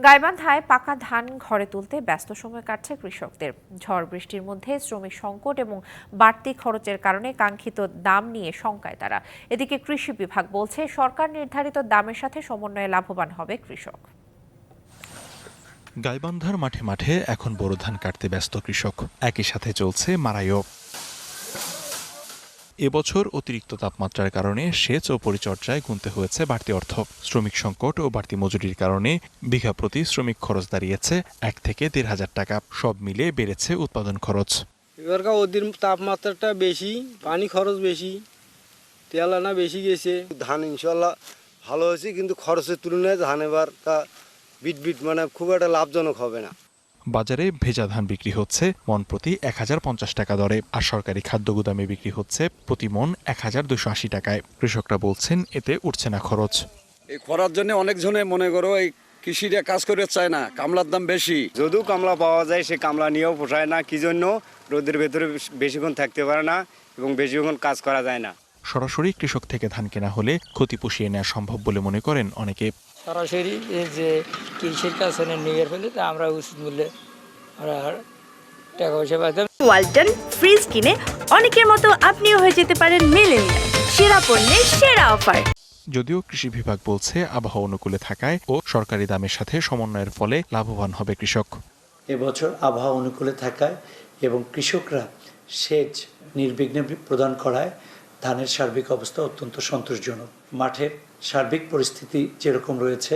গাইবান্ধায় পাকা ধান ঘরে তুলতে ব্যস্ত সময় কাটছে কৃষকদের। ঝড় বৃষ্টির মধ্যে শ্রমিক সংকট এবং বাড়তি খরচের কারণে কাঙ্ক্ষিত দাম নিয়ে শঙ্কায় তারা। এদিকে কৃষি বিভাগ বলছে সরকার নির্ধারিত দামের সাথে সমন্বয়ে লাভবান হবে কৃষক। গাইবান্ধার মাঠে মাঠে এখন বোরো ধান কাটতে ব্যস্ত কৃষক, একই সাথে চলছে মারাইও। এবছর অতিরিক্ত তাপমাত্রার কারণে সেচ ও পরিচর্যায় গুনতে হয়েছে বাড়তি অর্থ। শ্রমিক সংকট ও বাড়তি মজুরির কারণে বিঘা প্রতি শ্রমিক খরচ দাঁড়িয়েছে 1 থেকে 1,500 টাকা। সব মিলে বেড়েছে উৎপাদন খরচ। এবারকার ওদের তাপমাত্রাটা বেশি, পানি খরচ বেশি, তেল আনা বেশি গেছে। ধান ইনশাল্লাহ ভালো হয়েছে, কিন্তু খরচের তুলনায় ধান এবার বিট মানে খুব একটা লাভজনক হবে না। বাজারে ভেজা ধান বিক্রি হচ্ছে মন প্রতি 1050 টাকা দরে, আর সরকারি খাদ্য গুদামে বিক্রি হচ্ছে প্রতি মন 1280 টাকায়। কৃষকরা বলছেন এতে উঠছে না খরচ। এই খরার জন্য অনেকজনে মনে করো এই কৃষিটা কাজ করে চায় না, কামলার দাম বেশি। যদিও কামলা পাওয়া যায়, সে কামলা নিয়েও পোষায় না। কি জন্য? রোদের ভেতরে বেশিক্ষণ থাকতে পারে না এবং বেশিক্ষণ কাজ করা যায় না। সরাসরি কৃষক থেকে ধান কেনা হলে ক্ষতি পুষিয়ে নেওয়া সম্ভব বলে মনে করেন অনেকে। সরাসরি যে কৃষির কাছে নিয়ে ফেলে তা আমরা উচিত মূল্যে আমরা টাকা পয়সা পাইতাম। ওয়ালটন ফ্রিজ কিনে অনেকের মতো আপনিও হয়ে যেতে পারেন মিলেনিয়াল সেরা পণ্যের সেরা অফার। যদিও কৃষি বিভাগ বলছে আবহাওয়া অনুকূলে থাকায় ও সরকারি দামের সাথে সমন্বয়ের ফলে লাভবান হবে কৃষক। এবছর আবহাওয়া অনুকূলে থাকায় এবং কৃষকরা সেচ নির্বিঘ্নে প্রদান করায় ধানের সার্বিক অবস্থা অত্যন্ত সন্তোষজনক। মাঠের সার্বিক পরিস্থিতি যেরকম রয়েছে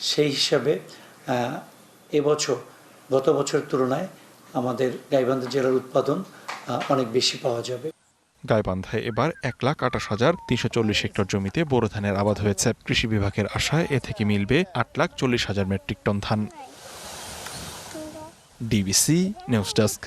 সেই হিসাবে এবছর গত বছরের তুলনায় আমাদের গাইবান্ধা জেলার উৎপাদন অনেক বেশি পাওয়া যাবে। গাইবান্ধায় এবার 1,28,340 হেক্টর জমিতে বোরো ধানের আবাদ হয়েছে। কৃষি বিভাগের আশায় এ থেকে মিলবে 8,40,000 মেট্রিক টন ধান। DBC news desk.